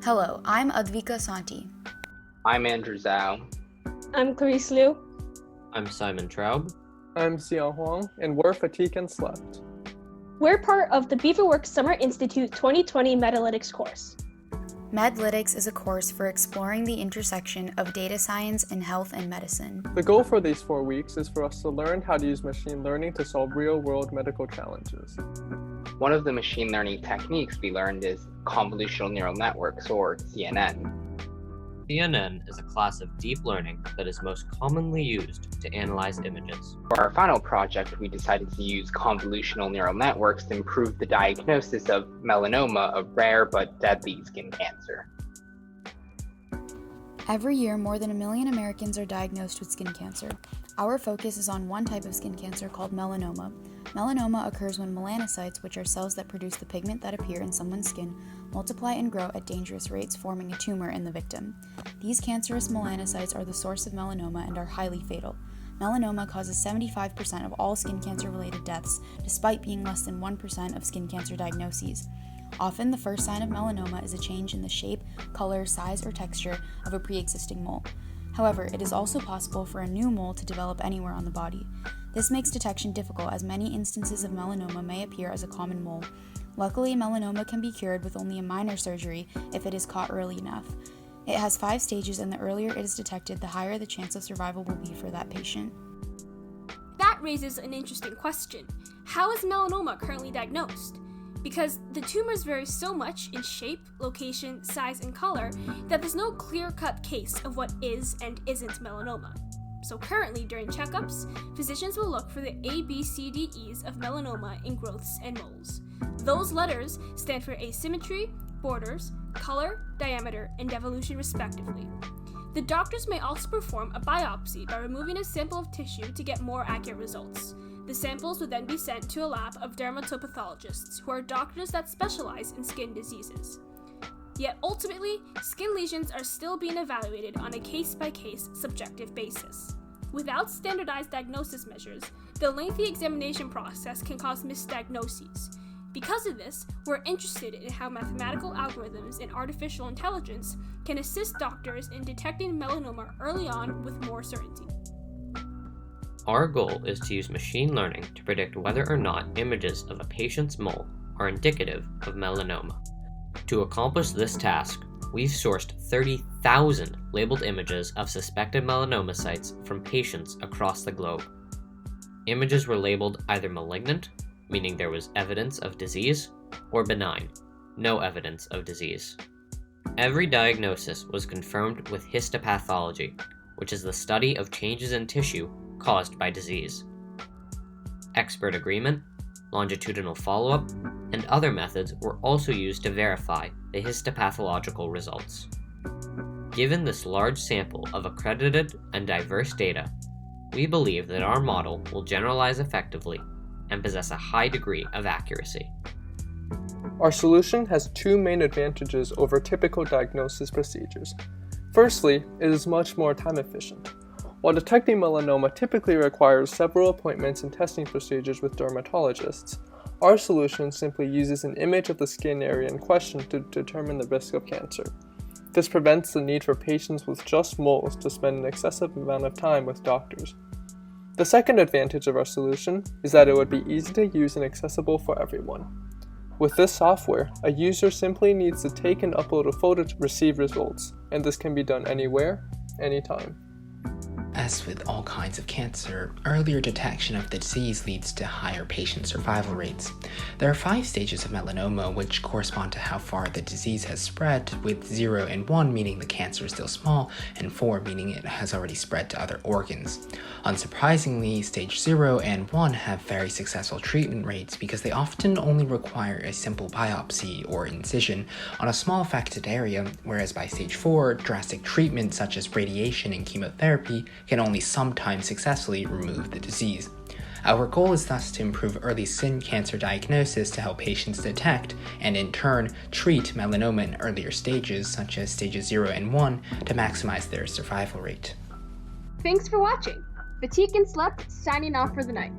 Hello, I'm Advika Santi. I'm Andrew Zhao. I'm Clarice Liu. I'm Simon Traub. I'm Xiao Huang, and we're FatiQue and Slept. We're part of the Beaverworks Summer Institute 2020 Medlytics course. Medlytics is a course for exploring the intersection of data science and health and medicine. The goal for these 4 weeks is for us to learn how to use machine learning to solve real-world medical challenges. One of the machine learning techniques we learned is convolutional neural networks, or CNN. CNN is a class of deep learning that is most commonly used to analyze images. For our final project, we decided to use convolutional neural networks to improve the diagnosis of melanoma, a rare but deadly skin cancer. Every year, more than 1 million Americans are diagnosed with skin cancer. Our focus is on one type of skin cancer called melanoma. Melanoma occurs when melanocytes, which are cells that produce the pigment that appear in someone's skin, multiply and grow at dangerous rates, forming a tumor in the victim. These cancerous melanocytes are the source of melanoma and are highly fatal. Melanoma causes 75% of all skin cancer-related deaths, despite being less than 1% of skin cancer diagnoses. Often, the first sign of melanoma is a change in the shape, color, size, or texture of a pre-existing mole. However, it is also possible for a new mole to develop anywhere on the body. This makes detection difficult, as many instances of melanoma may appear as a common mole. Luckily, melanoma can be cured with only a minor surgery if it is caught early enough. It has 5 stages, and the earlier it is detected, the higher the chance of survival will be for that patient. That raises an interesting question. How is melanoma currently diagnosed? Because the tumors vary so much in shape, location, size, and color that there's no clear-cut case of what is and isn't melanoma. So currently, during checkups, physicians will look for the A, B, C, D, E's of melanoma in growths and moles. Those letters stand for asymmetry, borders, color, diameter, and devolution respectively. The doctors may also perform a biopsy by removing a sample of tissue to get more accurate results. The samples would then be sent to a lab of dermatopathologists, who are doctors that specialize in skin diseases. Yet ultimately, skin lesions are still being evaluated on a case-by-case subjective basis. Without standardized diagnosis measures, the lengthy examination process can cause misdiagnoses. Because of this, we're interested in how mathematical algorithms and artificial intelligence can assist doctors in detecting melanoma early on with more certainty. Our goal is to use machine learning to predict whether or not images of a patient's mole are indicative of melanoma. To accomplish this task, we've sourced 30,000 labeled images of suspected melanoma sites from patients across the globe. Images were labeled either malignant, meaning there was evidence of disease, or benign, no evidence of disease. Every diagnosis was confirmed with histopathology, which is the study of changes in tissue caused by disease. Expert agreement, longitudinal follow-up, and other methods were also used to verify the histopathological results. Given this large sample of accredited and diverse data, we believe that our model will generalize effectively and possess a high degree of accuracy. Our solution has 2 main advantages over typical diagnosis procedures. Firstly, it is much more time efficient. While detecting melanoma typically requires several appointments and testing procedures with dermatologists, our solution simply uses an image of the skin area in question to determine the risk of cancer. This prevents the need for patients with just moles to spend an excessive amount of time with doctors. The second advantage of our solution is that it would be easy to use and accessible for everyone. With this software, a user simply needs to take and upload a photo to receive results, and this can be done anywhere, anytime. As with all kinds of cancer, earlier detection of the disease leads to higher patient survival rates. There are 5 stages of melanoma, which correspond to how far the disease has spread, with 0 and 1 meaning the cancer is still small, and 4 meaning it has already spread to other organs. Unsurprisingly, stage 0 and 1 have very successful treatment rates because they often only require a simple biopsy or incision on a small affected area, whereas by stage 4, drastic treatment such as radiation and chemotherapy can only sometimes successfully remove the disease. Our goal is thus to improve early skin cancer diagnosis to help patients detect and in turn treat melanoma in earlier stages, such as stages 0 and 1, to maximize their survival rate. Thanks for watching. FatiQue and Slept signing off for the night.